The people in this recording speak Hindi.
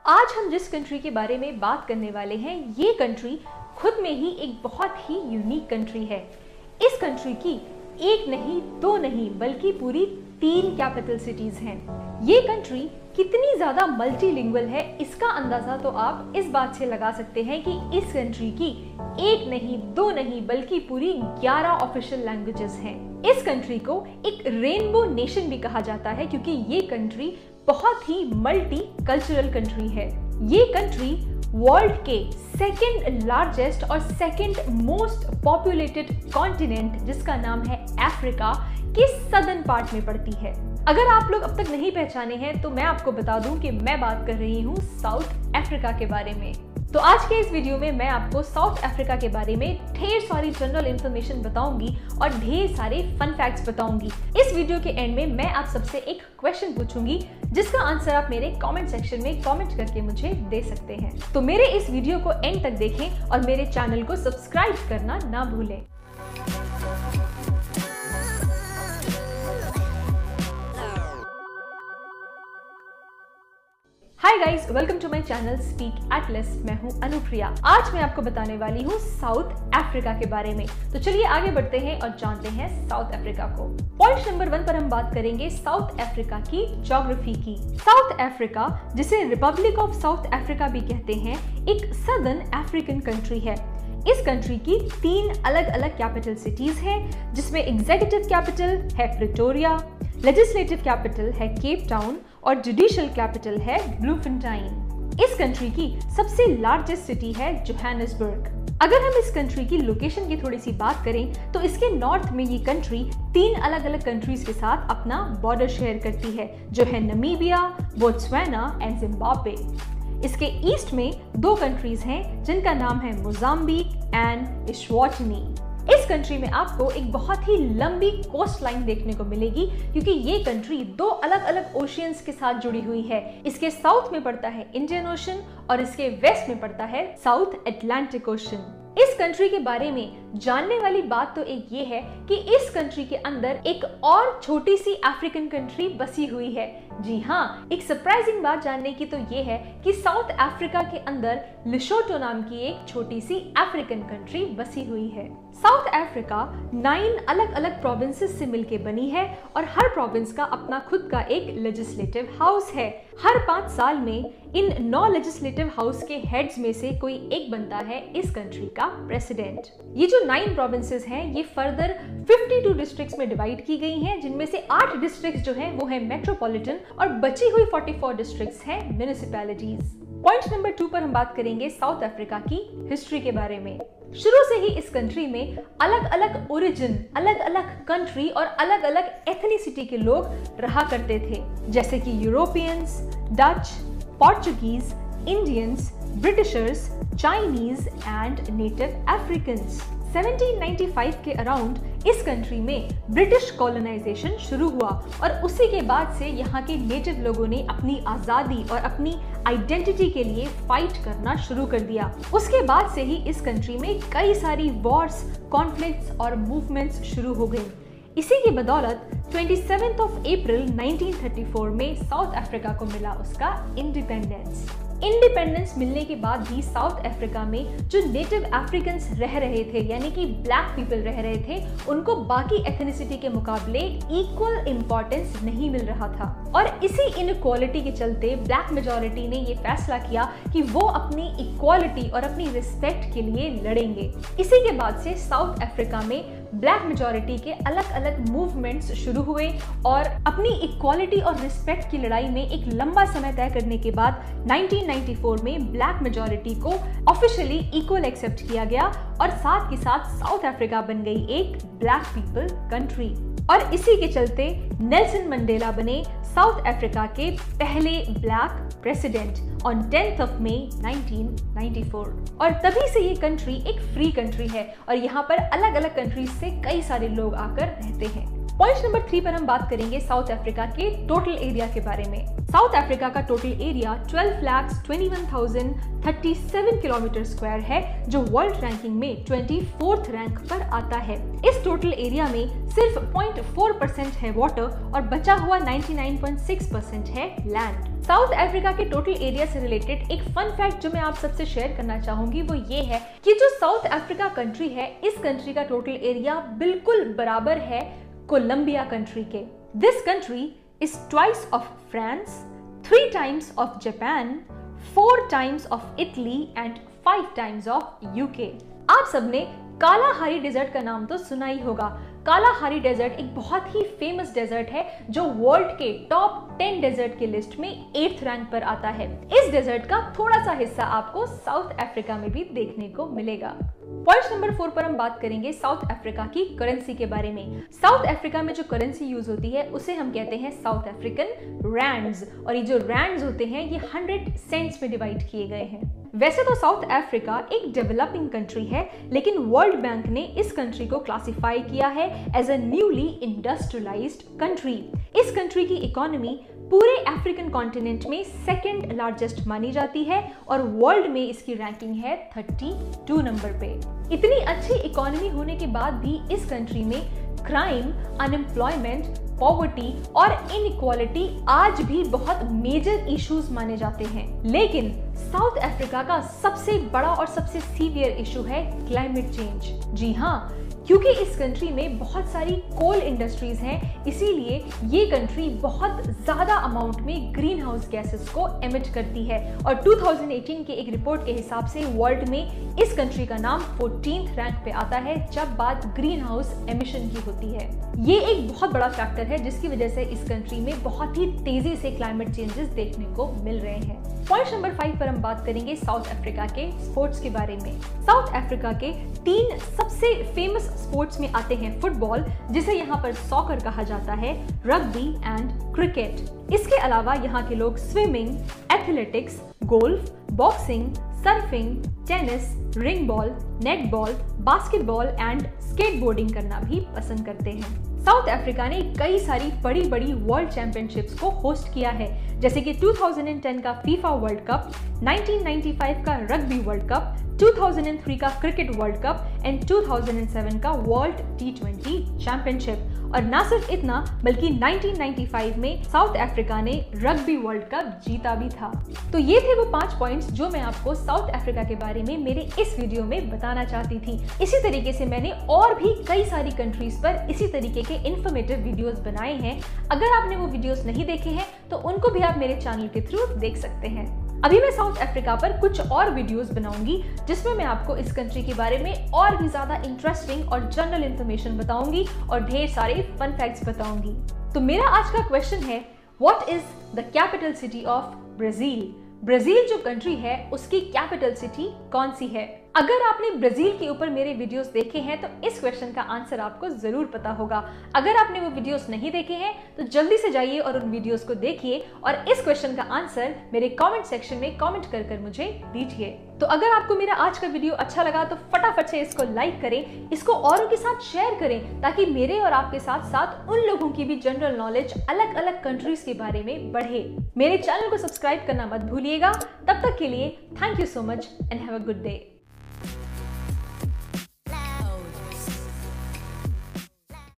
आज हम जिस कंट्री के बारे में बात करने वाले हैं, ये कंट्री खुद में ही एक बहुत ही यूनिक कंट्री है। इस कंट्री की एक नहीं, दो नहीं, बल्कि पूरी 3 कैपिटल सिटीज हैं। ये कंट्री कितनी ज्यादा मल्टीलिंगुअल है, इसका अंदाजा तो आप इस बात से लगा सकते हैं कि इस कंट्री की एक नहीं, दो नहीं, बल्कि पूरी 11 ऑफिशियल लैंग्वेजेस हैं। इस कंट्री को एक रेनबो नेशन भी कहा जाता है, क्योंकि ये कंट्री बहुत ही मल्टी कल्चरल कंट्री है। ये कंट्री वर्ल्ड के सेकंड लार्जेस्ट और सेकंड मोस्ट पॉपुलेटेड कॉन्टिनेंट, जिसका नाम है अफ्रीका, के सदर्न पार्ट में पड़ती है। अगर आप लोग अब तक नहीं पहचाने हैं तो मैं आपको बता दूं कि मैं बात कर रही हूं साउथ अफ्रीका के बारे में। तो आज के इस वीडियो में मैं आपको साउथ अफ्रीका के बारे में ढेर सारी जनरल इंफॉर्मेशन बताऊंगी और ढेर सारे फन फैक्ट्स बताऊंगी। इस वीडियो के एंड में मैं आप सबसे एक क्वेश्चन पूछूंगी, जिसका आंसर आप मेरे कमेंट सेक्शन में कमेंट करके मुझे दे सकते हैं। तो मेरे इस वीडियो को एंड तक देखें और मेरे चैनल को सब्सक्राइब करना ना भूलें। Hi guys, welcome to my channel Speak Atlas. मैं हूं अनुप्रिया। आज मैं आपको बताने वाली हूं साउथ अफ्रीका के बारे में। तो चलिए आगे बढ़ते हैं और जानते हैं साउथ अफ्रीका को। पॉइंट नंबर 1 पर हम बात करेंगे साउथ अफ्रीका की ज्योग्राफी की। साउथ अफ्रीका, जिसे रिपब्लिक ऑफ साउथ अफ्रीका भी कहते हैं, एक सदर्न अफ्रीकन कंट्री है। इस कंट्री की 3 अलग अलग कैपिटल सिटीज हैं, जिसमें एग्जीक्यूटिव कैपिटल है प्रिटोरिया, लेजिस्लेटिव कैपिटल है केप टाउन और जुडिशियल कैपिटल है ब्लूफिनटाइन। इस कंट्री की सबसे लार्जेस्ट सिटी है जोहानिसबर्ग। अगर हम इस कंट्री की लोकेशन की थोड़ी सी बात करें तो इसके नॉर्थ में ये कंट्री 3 अलग अलग कंट्रीज के साथ अपना बॉर्डर शेयर करती है, जो है नमीबिया, बोत्सवाना एंड जिम्बाब्वे। इसके ईस्ट में 2 कंट्रीज हैं, जिनका नाम है मोजाम्बिक एंड इस्वाटिनी। इस कंट्री में आपको एक बहुत ही लंबी कोस्ट लाइन देखने को मिलेगी, क्योंकि ये कंट्री 2 अलग अलग ओशियंस के साथ जुड़ी हुई है। इसके साउथ में पड़ता है इंडियन ओशन और इसके वेस्ट में पड़ता है साउथ अटलांटिक ओशन। इस कंट्री के बारे में जानने वाली बात तो एक ये है कि इस कंट्री के अंदर एक और छोटी सी अफ्रीकन कंट्री बसी हुई है। जी हाँ, एक सरप्राइजिंग बात जानने की तो ये है कि साउथ अफ्रीका के अंदर लिसोटो नाम की एक छोटी सी अफ्रीकन कंट्री बसी हुई है। साउथ अफ्रीका 9 अलग अलग प्रोविंसेस से मिलकर बनी है और हर प्रोविंस का अपना खुद का एक लेजिस्लेटिव हाउस है। हर 5 साल में इन 9 लेजिस्लेटिव हाउस के हेड्स में से कोई एक बनता है इस कंट्री का प्रेसिडेंट। ये जो 9 प्रोविंसेस हैं, ये फर्दर 52 डिस्ट्रिक्ट्स में डिवाइड की गई हैं, जिनमें से 8 डिस्ट्रिक्ट्स जो हैं वो है मेट्रोपॉलिटन और बची हुई 44 डिस्ट्रिक्ट्स हैं म्युनिसिपैलिटीज। पॉइंट नंबर 2 पर हम बात करेंगे साउथ अफ्रीका की हिस्ट्री के बारे में। शुरू से ही इस कंट्री में अलग अलग ओरिजिन, अलग अलग कंट्री और अलग अलग एथनिसिटी के लोग रहा करते थे, जैसे कि Europeans, Dutch, Portuguese, Indians, Britishers, Chinese and native Africans. 1795 के अराउंड इस कंट्री में ब्रिटिश कॉलोनाइजेशन शुरू हुआ और उसी के बाद से यहाँ के नेटिव लोगों ने अपनी आज़ादी और अपनी आइडेंटिटी के लिए फाइट करना शुरू कर दिया। उसके बाद से ही इस कंट्री में कई सारी वॉर्स, कॉन्फ्लिक्ट्स और मूवमेंट्स शुरू हो गई। इसी की बदौलत 27 अप्रैल 1934 में साउथ अफ्रीका को मिला उसका इंडिपेंडेंस। इंडिपेंडेंस मिलने के बाद भी साउथ अफ्रीका में जो नेटिव अफ्रीकन्स रह रहे थे, यानी कि ब्लैक पीपल रह रहे थे, उनको बाकी एथनिसिटी के मुकाबले इक्वल इम्पोर्टेंस नहीं मिल रहा था। और इसी इनइक्वालिटी के चलते ब्लैक मेजॉरिटी ने ये फैसला किया कि वो अपनी इक्वालिटी और अपनी रिस्पेक्ट के लिए लड़ेंगे। इसी के बाद से साउथ अफ्रीका में ब्लैक मेजॉरिटी के अलग अलग मूवमेंट्स शुरू हुए और अपनी इक्वालिटी और रिस्पेक्ट की लड़ाई में एक लंबा समय तय करने के बाद 1994 में ब्लैक मेजॉरिटी को ऑफिशियली इक्वल एक्सेप्ट किया गया और साथ ही साथ साउथ अफ्रीका बन गई एक ब्लैक पीपल कंट्री। और इसी के चलते नेल्सन मंडेला बने साउथ अफ्रीका के पहले ब्लैक प्रेसिडेंट ऑन 10 मई 1994। और तभी से ये कंट्री एक फ्री कंट्री है और यहाँ पर अलग अलग कंट्रीज से कई सारे लोग आकर रहते हैं। पॉइंट नंबर 3 पर हम बात करेंगे साउथ अफ्रीका के टोटल एरिया के बारे में। साउथ अफ्रीका का टोटल एरिया 12,21,037 किलोमीटर स्क्वायर है, जो वर्ल्ड रैंकिंग में 24th रैंक पर आता है। इस टोटल एरिया में सिर्फ 0.4% है वाटर और बचा हुआ 99.6% है लैंड। साउथ अफ्रीका के टोटल एरिया से रिलेटेड एक फन फैक्ट जो मैं आप सबसे शेयर करना चाहूंगी वो ये है कि जो साउथ अफ्रीका कंट्री है, इस कंट्री का टोटल एरिया बिल्कुल बराबर है कोलंबिया कंट्री के। This country is twice of France, 3 times of Japan, 4 times of Italy and 5 times of UK। आप सबने कालाहारी डेजर्ट का नाम तो सुना ही होगा। कालाहारी डेजर्ट एक बहुत ही फेमस डेजर्ट है जो वर्ल्ड के टॉप 10 डेजर्ट के लिस्ट में 8th रैंक पर आता है। इस डेजर्ट का थोड़ा सा हिस्सा आपको साउथ अफ्रीका में भी देखने को मिलेगा। पॉइंट नंबर 4 पर हम बात करेंगे साउथ अफ्रीका की करेंसी के बारे में। साउथ अफ्रीका में जो करेंसी यूज होती है उसे हम कहते हैं साउथ अफ्रीकन रैंड्स, और ये जो रैंड्स होते हैं ये 100 सेंट्स में डिवाइड किए गए हैं। वैसे तो साउथ अफ्रीका एक डेवलपिंग कंट्री है, लेकिन वर्ल्ड बैंक ने इस कंट्री को क्लासिफाई किया है as a newly industrialized country. इस कंट्री की इकोनॉमी पूरे अफ्रीकन कॉन्टिनेंट में सेकंड लार्जेस्ट मानी जाती है और वर्ल्ड में इसकी रैंकिंग है 32 नंबर पे। इतनी अच्छी इकोनॉमी होने के बाद भी इस कंट्री में क्राइम, अनएम्प्लॉयमेंट, पॉवर्टी और इनइक्वालिटी आज भी बहुत मेजर इश्यूज माने जाते हैं। लेकिन साउथ अफ्रीका का सबसे बड़ा और सबसे सीवियर इशू है क्लाइमेट चेंज। जी हाँ, क्योंकि इस कंट्री में बहुत सारी कोल इंडस्ट्रीज हैं, इसीलिए ये कंट्री बहुत ज्यादा अमाउंट में ग्रीन हाउस गैसेस को एमिट करती है और 2018 के एक रिपोर्ट के हिसाब से वर्ल्ड में इस कंट्री का नाम 14th रैंक पे आता है जब बात ग्रीन हाउस एमिशन की होती है। ये एक बहुत बड़ा फैक्टर है जिसकी वजह से इस कंट्री में बहुत ही तेजी से क्लाइमेट चेंजेस देखने को मिल रहे हैं। पॉइंट नंबर 5 पर हम बात करेंगे साउथ अफ्रीका के स्पोर्ट्स के बारे में। साउथ अफ्रीका के 3 सबसे फेमस स्पोर्ट्स में आते हैं फुटबॉल, जिसे यहाँ पर सॉकर कहा जाता है, रग्बी एंड क्रिकेट। इसके अलावा यहाँ के लोग swimming, athletics, golf, boxing, surfing, tennis, ring ball, net ball, basketball and skateboarding करना भी पसंद करते हैं। साउथ अफ्रीका ने कई सारी बड़ी बड़ी वर्ल्ड चैंपियनशिप्स को होस्ट किया है, जैसे कि 2010 का फीफा वर्ल्ड कप, 1995 का रग्बी वर्ल्ड कप, 2003 का क्रिकेट वर्ल्ड कप एंड 2007 का वर्ल्ड T20 चैंपियनशिप। और ना सिर्फ इतना, बल्कि 1995 में साउथ अफ्रीका ने रग्बी वर्ल्ड कप जीता भी था। तो ये थे वो 5 पॉइंट्स जो मैं आपको साउथ अफ्रीका के बारे में मेरे इस वीडियो में बताना चाहती थी। इसी तरीके से मैंने और भी कई सारी कंट्रीज पर इसी तरीके के इन्फॉर्मेटिव वीडियोस बनाए हैं। अगर आपने वो वीडियोस नहीं देखे हैं तो उनको भी आप मेरे चैनल के थ्रू देख सकते हैं। अभी मैं साउथ अफ्रीका पर कुछ और वीडियोस बनाऊंगी जिसमें मैं आपको इस कंट्री के बारे में और भी ज्यादा इंटरेस्टिंग और जनरल इंफॉर्मेशन बताऊंगी और ढेर सारे फन फैक्ट्स बताऊंगी। तो मेरा आज का क्वेश्चन है, what is the capital city of Brazil? Brazil जो कंट्री है उसकी कैपिटल सिटी कौन सी है? अगर आपने ब्राजील के ऊपर मेरे वीडियोस देखे हैं तो इस क्वेश्चन का आंसर आपको जरूर पता होगा। अगर आपने वो वीडियोस नहीं देखे हैं तो जल्दी से जाइए और उन वीडियोस को देखिए और इस क्वेश्चन का आंसर मेरे कमेंट सेक्शन में कमेंट कर कर मुझे दीजिए। तो अगर आपको मेरा आज का वीडियो अच्छा लगा तो फटाफट से इसको लाइक करें, इसको औरों के साथ शेयर करें ताकि मेरे और आपके साथ साथ उन लोगों की भी जनरल नॉलेज अलग अलग कंट्रीज के बारे में बढ़े। मेरे चैनल को सब्सक्राइब करना मत भूलिएगा। तब तक के लिए thank you so much and have a good day.